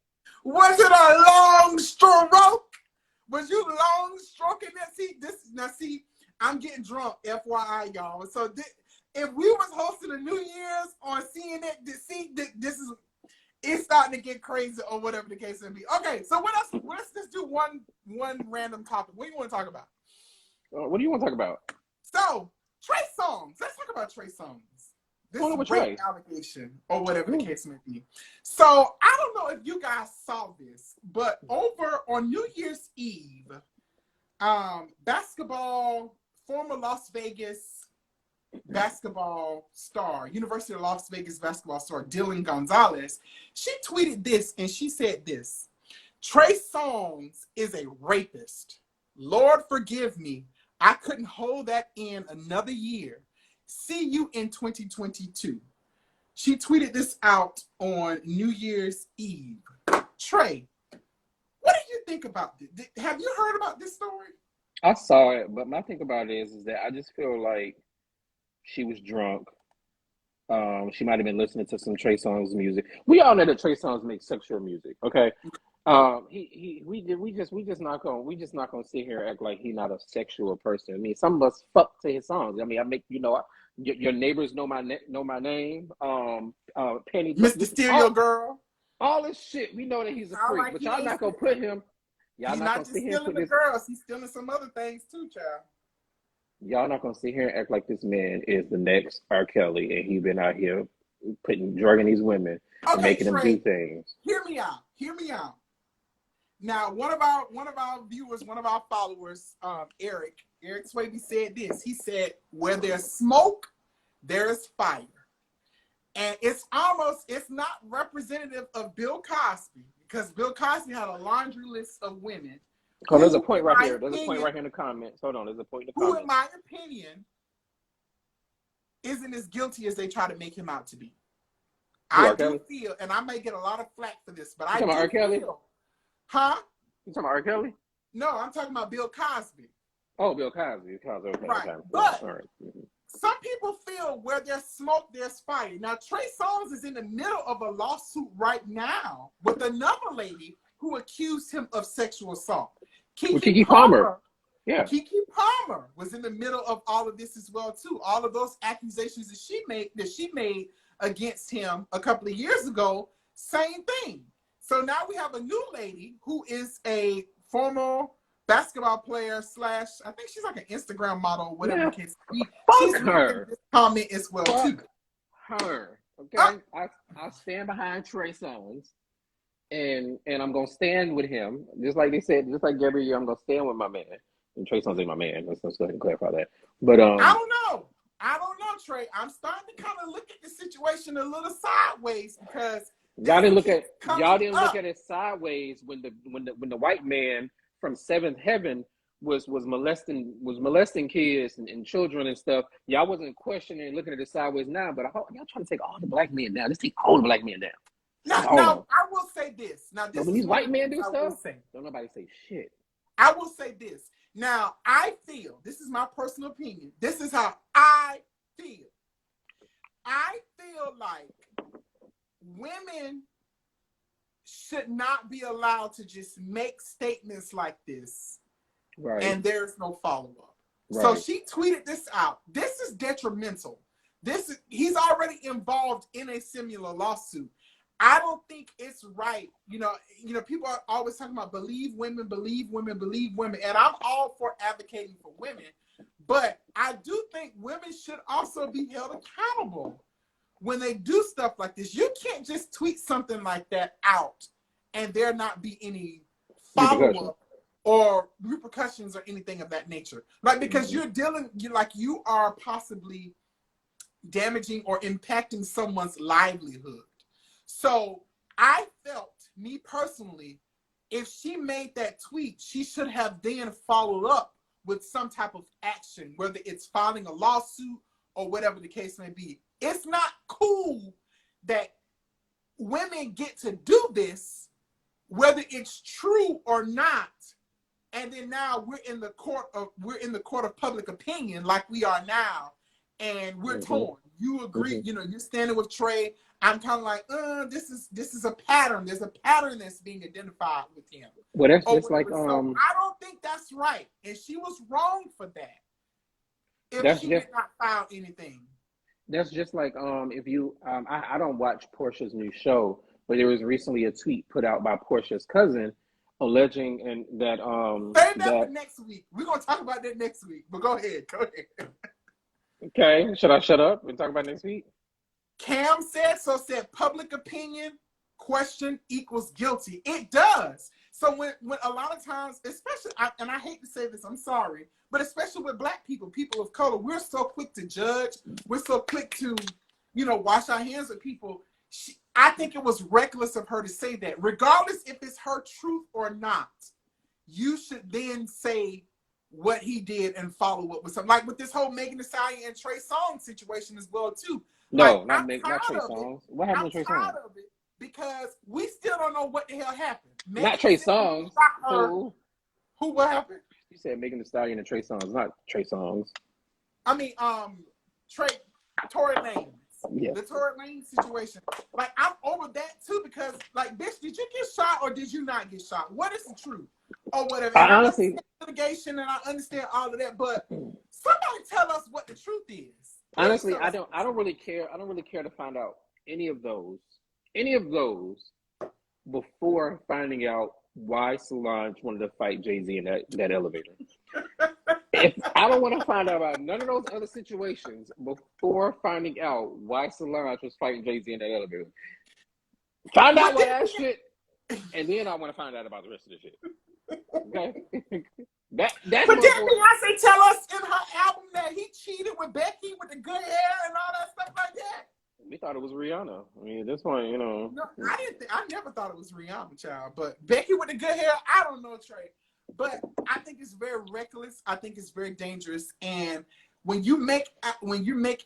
Was it a long stroke? Was you long stroking that? See, I'm getting drunk, FYI, y'all. So if we was hosting a New Year's on CNN, it's starting to get crazy or whatever the case may be. Okay, so what else? Let's just do one random topic. What do you want to talk about? What do you want to talk about? So, Trey Songz. Let's talk about Trey Songz. This rape allegation or whatever the case may be. So, I don't know if you guys saw this, but over on New Year's Eve, former Las Vegas basketball star, University of Las Vegas basketball star, Dylan Gonzalez, she tweeted this and she said this: Trey Songz is a rapist. Lord forgive me. I couldn't hold that in another year. See you in 2022. She tweeted this out on New Year's Eve. Trey, what do you think about this? Have you heard about this story? I saw it, but my thing about it is that I just feel like she was drunk. She might have been listening to some Trey Songz music. We all know that Trey Songz makes sexual music, okay? We just not gonna sit here and act like he's not a sexual person. I mean, some of us fuck to his songs. I mean, your neighbors know my name. Penny, Mr. Stereo Girl, all this shit. We know that he's a freak, but y'all not gonna put him. He's not just stealing the girls; he's stealing some other things too, child. Y'all not gonna sit here and act like this man is the next R. Kelly and he been out here drugging these women and making them do things. Hear me out. Now, one of our viewers, one of our followers, Eric Swaby said this. He said, "Where there's smoke, there's fire," and it's not representative of Bill Cosby because Bill Cosby had a laundry list of women. Oh, there's a point right here. There's a point right here in the comments. Hold on, there's a point in the comments. Who, in my opinion, isn't as guilty as they try to make him out to be. I do feel, and I may get a lot of flack for this, but I do R. Kelly? feel. Huh? You talking about R. Kelly? No, I'm talking about Bill Cosby. Oh, Bill Cosby. Okay, right. okay. But some people feel where there's smoke, there's fire. Now, Trey Songz is in the middle of a lawsuit right now with another lady who accused him of sexual assault. Keke Palmer. Yeah. Keke Palmer was in the middle of all of this as well, too. All of those accusations that she made against him a couple of years ago, same thing. So now we have a new lady who is a former basketball player / I think she's like an Instagram model or whatever. Yeah. She's her. This comment as well too. Her. Okay. I stand behind Trey Songz, and I'm gonna stand with him. Just like they said, just like Gabrielle, I'm gonna stand with my man. And Trey Songz ain't my man. Let's go ahead and clarify that. But I don't know, Trey. I'm starting to kind of look at the situation a little sideways because y'all didn't look at it sideways when the white man from seventh heaven was molesting kids and children and stuff. Y'all wasn't questioning and looking at it sideways now, but y'all trying to take all the black men down. Let's take all the black men down. Now I will say this. Now this when these white men do stuff, don't nobody say shit. I will say this. Now I feel, this is my personal opinion. This is how I feel. I feel like women should not be allowed to just make statements like this, right? And there's no follow-up. Right. So she tweeted this out. This is detrimental. He's already involved in a similar lawsuit. I don't think it's right. You know, people are always talking about believe women, and I'm all for advocating for women, but I do think women should also be held accountable when they do stuff like this. You can't just tweet something like that out and there not be any follow-up or repercussions or anything of that nature. Like, because you are possibly damaging or impacting someone's livelihood. So I felt, me personally, if she made that tweet, she should have then followed up with some type of action, whether it's filing a lawsuit or whatever the case may be. It's not cool that women get to do this, whether it's true or not, and then now we're in the court of public opinion like we are now, and we're torn. You agree? You're standing with Trey. I'm kind of like, this is a pattern. There's a pattern that's being identified with him. Well, that's just like So I don't think that's right, and she was wrong for that. If she did not file anything. That's just like if you I don't watch Portia's new show, but there was recently a tweet put out by Portia's cousin alleging that save that for next week. We're gonna talk about that next week. But go ahead. Okay, should I shut up and talk about next week? Cam said public opinion question equals guilty. It does. So when a lot of times, especially, and I hate to say this, I'm sorry, but especially with black people of color, we're so quick to judge. We're so quick to, wash our hands with people. I think it was reckless of her to say that. Regardless if it's her truth or not, you should then say what he did and follow up with something. Like with this whole Megan Thee Stallion and Trey Songz situation as well, too. No, not Trey Songz. What happened to Trey Songz? I'm tired of it because we still don't know what the hell happened. Not Trey Songz. Who? What happened? You said Megan Thee Stallion and Trey Songz, not Trey Songz. I mean, Tory Lanez. Yeah. The Tory Lanez situation. Like, I'm over that too because, like, bitch, did you get shot or did you not get shot? What is the truth? Or whatever. I honestly, litigation, and I understand all of that, but somebody tell us what the truth is. Honestly, I don't really care. I don't really care to find out any of those before finding out why Solange wanted to fight Jay-Z in that elevator. If I don't want to find out about none of those other situations before finding out why Solange was fighting Jay-Z in that elevator. Find out what that shit, and then I want to find out about the rest of the shit. Okay? That's but didn't Beyonce tell us in her album that he cheated with Becky with the good hair and all that stuff like that? We thought it was Rihanna. I mean, at this point, No, I didn't. I never thought it was Rihanna, child. But Becky with the good hair, I don't know, Trey. But I think it's very reckless. I think it's very dangerous. And when you make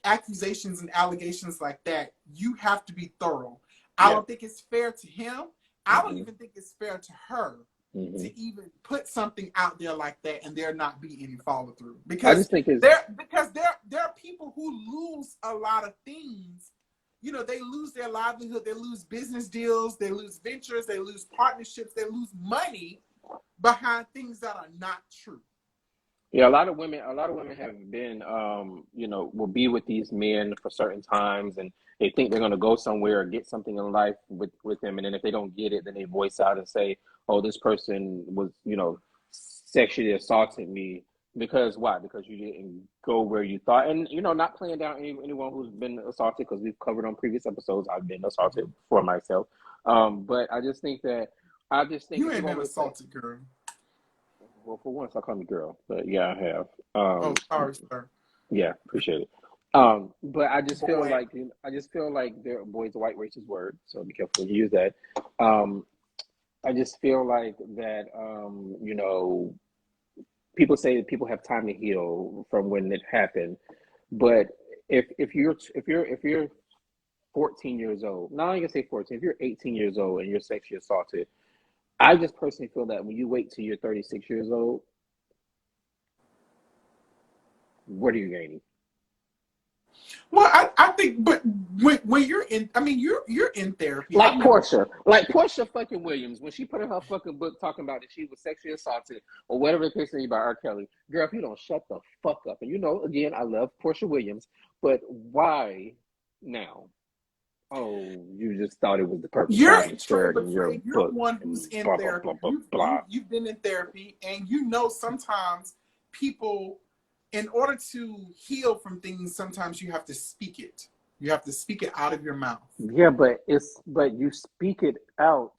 accusations and allegations like that, you have to be thorough. I don't think it's fair to him. I don't even think it's fair to her to even put something out there like that and there not be any follow through. I Because just think there are people who lose a lot of things. You know, they lose their livelihood, they lose business deals, they lose ventures, they lose partnerships, they lose money behind things that are not true. Yeah, a lot of women have been, will be with these men for certain times, and they think they're going to go somewhere or get something in life with them, and then if they don't get it, then they voice out and say, "Oh, this person was, sexually assaulted me." Because why? Because you didn't go where you thought, and not playing down anyone who's been assaulted, because we've covered on previous episodes. I've been assaulted for myself, but I just think You ain't been assaulted, girl. Well, for once, I call me girl, but yeah, I have. Oh, sorry, sir. Yeah, appreciate it. But I just feel like there, boy's a white racist word, so be careful when you use that. I just feel like that, people say that people have time to heal from when it happened, but if you're 14 years old, not only gonna say 14, if you're 18 years old and you're sexually assaulted, I just personally feel that when you wait till you're 36 years old, what are you gaining? Well, I think, but when you're in, I mean, you're in therapy. Like Portia fucking Williams, when she put in her fucking book talking about that she was sexually assaulted or whatever the case may be by R. Kelly, girl, if you don't shut the fuck up, and again, I love Portia Williams, but why now? Oh, you just thought it was the perfect time to share it in your book. You're one who's in therapy. You've been in therapy, and sometimes people, in order to heal from things, sometimes you have to speak it. You have to speak it out of your mouth. Yeah, but you speak it out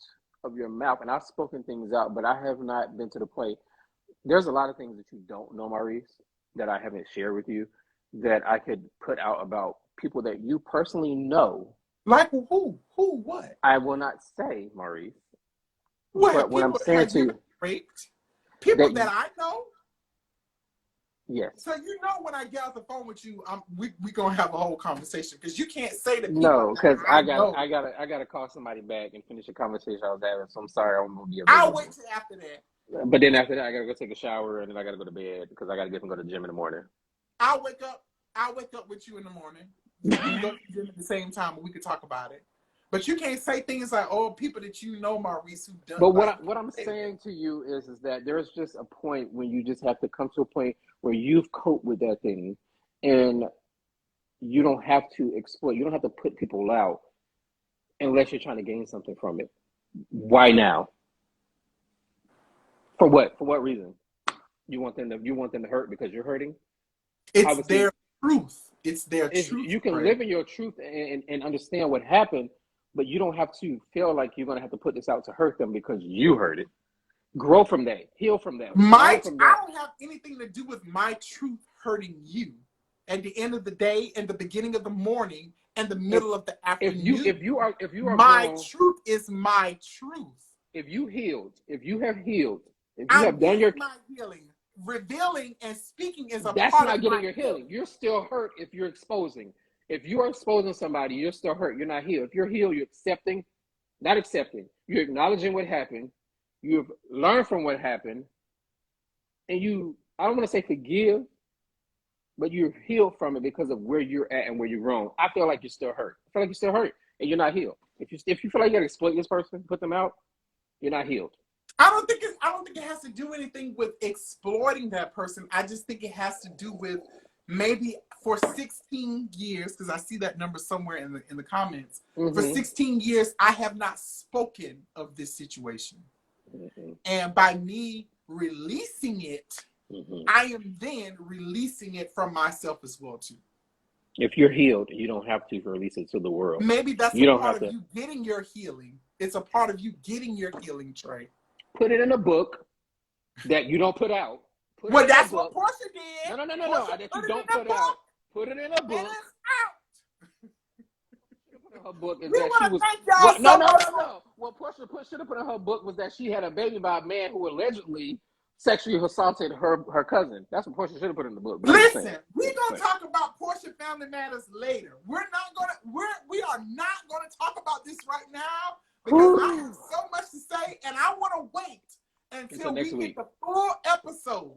of your mouth, and I've spoken things out, but I have not been to the point. There's a lot of things that you don't know, Maurice, that I haven't shared with you, that I could put out about people that you personally know. Like who? What? I will not say, Maurice. What? But what I'm saying to you, raped people that I know. Yes. So when I get off the phone with you, we gonna have a whole conversation, because you can't say that. No, because I gotta call somebody back and finish the conversation I was having. So I'm sorry, I'm gonna be available. I'll wait till after that. But then after that, I gotta go take a shower, and then I gotta go to bed because I gotta get up and go to the gym in the morning. I'll wake up with you in the morning. We can go to the gym at the same time, and we can talk about it. But you can't say things like, "Oh, people that you know, Maurice, who done." But what I'm saying to you is that there's just a point when you just have to come to a point where you've coped with that thing, and you don't have to exploit. You don't have to put people out unless you're trying to gain something from it. Why now? For what? For what reason? You want them to hurt because you're hurting? It's their truth. It's their truth. You can live in your truth and understand what happened, but you don't have to feel like you're going to have to put this out to hurt them because you heard it. Grow from that. Heal from that. I don't have anything to do with my truth hurting you. At the end of the day, and the beginning of the morning, and the middle of the afternoon. If you are my truth is my truth. If you have done your my healing. Revealing and speaking is a that's part not of getting my your healing. You're still hurt if you're exposing. If you are exposing somebody, you're still hurt. You're not healed. If you're healed, you're not accepting. You're acknowledging what happened. You've learned from what happened. And I don't want to say forgive, but you're healed from it because of where you're at and where you're wrong. I feel like you're still hurt. I feel like you're still hurt and you're not healed. If you feel like you got to exploit this person, put them out, you're not healed. I don't think it has to do anything with exploiting that person. I just think it has to do with maybe for 16 years, because I see that number somewhere in the comments. Mm-hmm. For 16 years, I have not spoken of this situation. Mm-hmm. And by me releasing it, mm-hmm. I am then releasing it from myself as well too. If you're healed, you don't have to release it to the world. Maybe that's a part of you getting your healing. It's a part of you getting your healing, Trey. Put it in a book that you don't put out. Well, that's what Portia did. No. That you don't put out. Put it in a book. It is out. Her book is that she was. No. What Portia should have put in her book was that she had a baby by a man who allegedly sexually assaulted her cousin. That's what Portia should have put in the book. Listen, we're gonna talk about Portia Family Matters later. We are not gonna talk about this right now because I have so much to say, and I want to wait until next we week. get the full episode.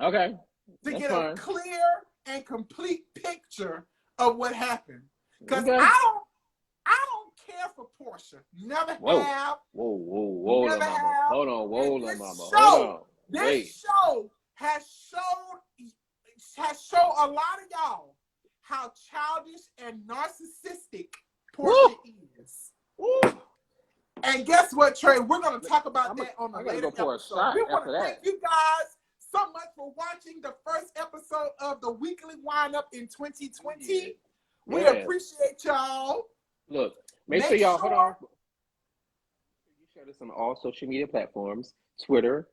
Okay. To That's get fine. a clear and complete picture of what happened. Because Okay. I don't care for Portia. Never have. Whoa, Never mama. have. Hold on, whoa, this mama. Show, Hold on. this Wait. show has shown a lot of y'all how childish and narcissistic Portia is. Woo. And guess what, Trey? We're going to talk about that on the later episode. We want to thank you guys so much for watching the first episode of the weekly windup in 2020. Yeah. We appreciate y'all. Look, make sure y'all hold on. You share this on all social media platforms: Twitter,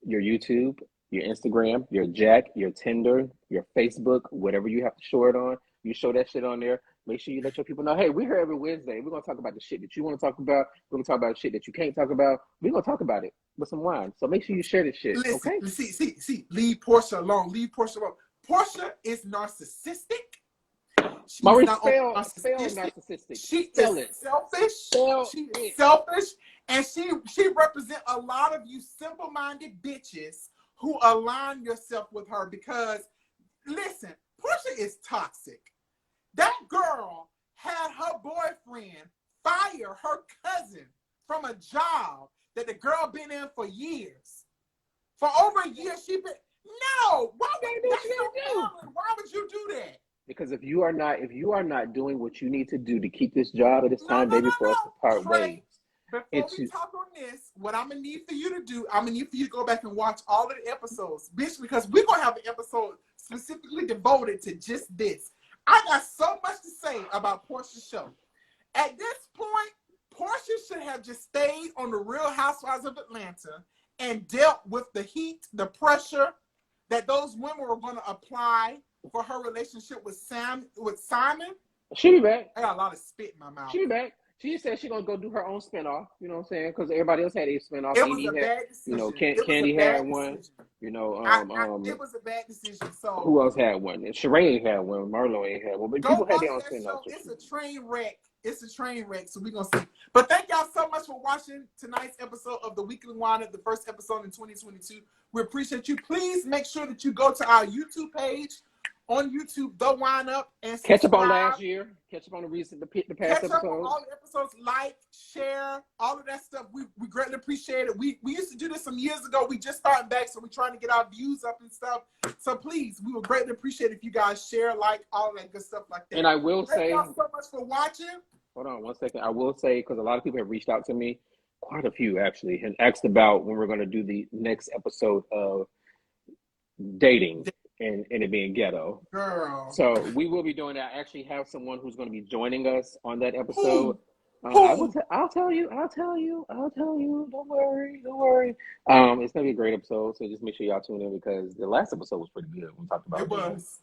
your YouTube, your Instagram, your Jack, your Tinder, your Facebook, whatever you have to show it on. You show that shit on there. Make sure you let your people know, hey, we're here every Wednesday. We're going to talk about the shit that you want to talk about. We're going to talk about the shit that you can't talk about. We're going to talk about it with some wine. So make sure you share this shit, Listen, okay? See. Leave Portia alone. Portia is narcissistic. She's Maurice, not spell narcissistic. She spell is it. selfish. She is selfish. And she represents a lot of you simple-minded bitches who align yourself with her because, listen, Portia is toxic. That girl had her boyfriend fire her cousin from a job that the girl been in for years. For over a year, she been. No, why would you do that? Because if you are not doing what you need to do to keep this job at this time, baby, for us to part ways. Before we talk on this, what I'm gonna need for you to do, I'm gonna need for you to go back and watch all of the episodes, bitch, because we're gonna have an episode specifically devoted to just this. I got so much to say about Portia's show. At this point, Portia should have just stayed on the Real Housewives of Atlanta and dealt with the heat, the pressure that those women were going to apply for her relationship with Simon. She'll be back. I got a lot of spit in my mouth. She'll be back. She said she's going to go do her own spinoff. You know what I'm saying? Because everybody else had a spinoff. It was a bad decision. You know, Candy had one. You know, it was a bad decision. So who else had one? Sheree ain't had one. Marlo ain't had one. But people had their own spinoffs. It's a train wreck. It's a train wreck. So we're going to see. But thank y'all so much for watching tonight's episode of the Weekly Windup, the first episode in 2022. We appreciate you. Please make sure that you go to our YouTube page. On YouTube, The Windup, and subscribe. Catch up on last year. Catch up on the past episodes. Catch up on all the episodes. Like, share, all of that stuff. We greatly appreciate it. We used to do this some years ago. We just started back, so we're trying to get our views up and stuff. So please, we would greatly appreciate if you guys share, like, all of that good stuff like that. And I will say, thank y'all so much for watching. Hold on 1 second. I will say, because a lot of people have reached out to me, quite a few actually, and asked about when we're going to do the next episode of dating. And it being ghetto. Girl. So we will be doing that. I actually have someone who's going to be joining us on that episode. I'll tell you. Don't worry. It's going to be a great episode. So just make sure y'all tune in because the last episode was pretty good. We talked about it was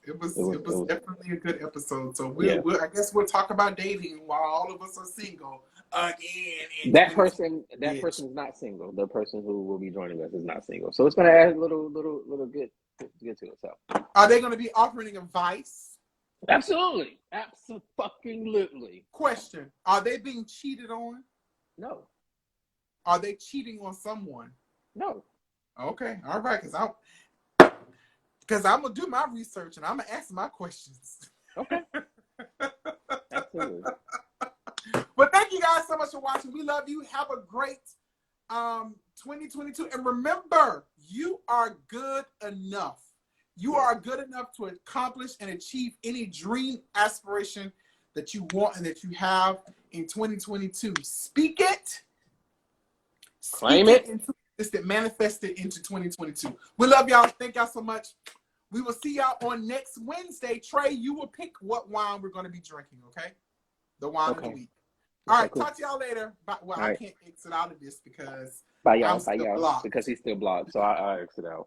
definitely a good episode. So I guess we'll talk about dating while all of us are single again. That person is not single. The person who will be joining us is not single. So it's going to add a little good to it. So are they going to be offering advice? Absolutely. Absolutely. Question: are they being cheated on? No. Are they cheating on someone? No. Okay. All right. Because I'm gonna do my research and I'm gonna ask my questions. Okay. Absolutely. But thank you guys so much for watching. We love you. Have a great 2022. And remember, you are good enough. You are good enough to accomplish and achieve any dream aspiration that you want and that you have in 2022. Speak it. Claim it. Manifest it into 2022. We love y'all. Thank y'all so much. We will see y'all on next Wednesday. Trey, you will pick what wine we're going to be drinking, okay? The wine of the week. All right, talk to y'all later. Well, I can't exit out of this because Bye, y'all. Because he's still blocked, so I exit out.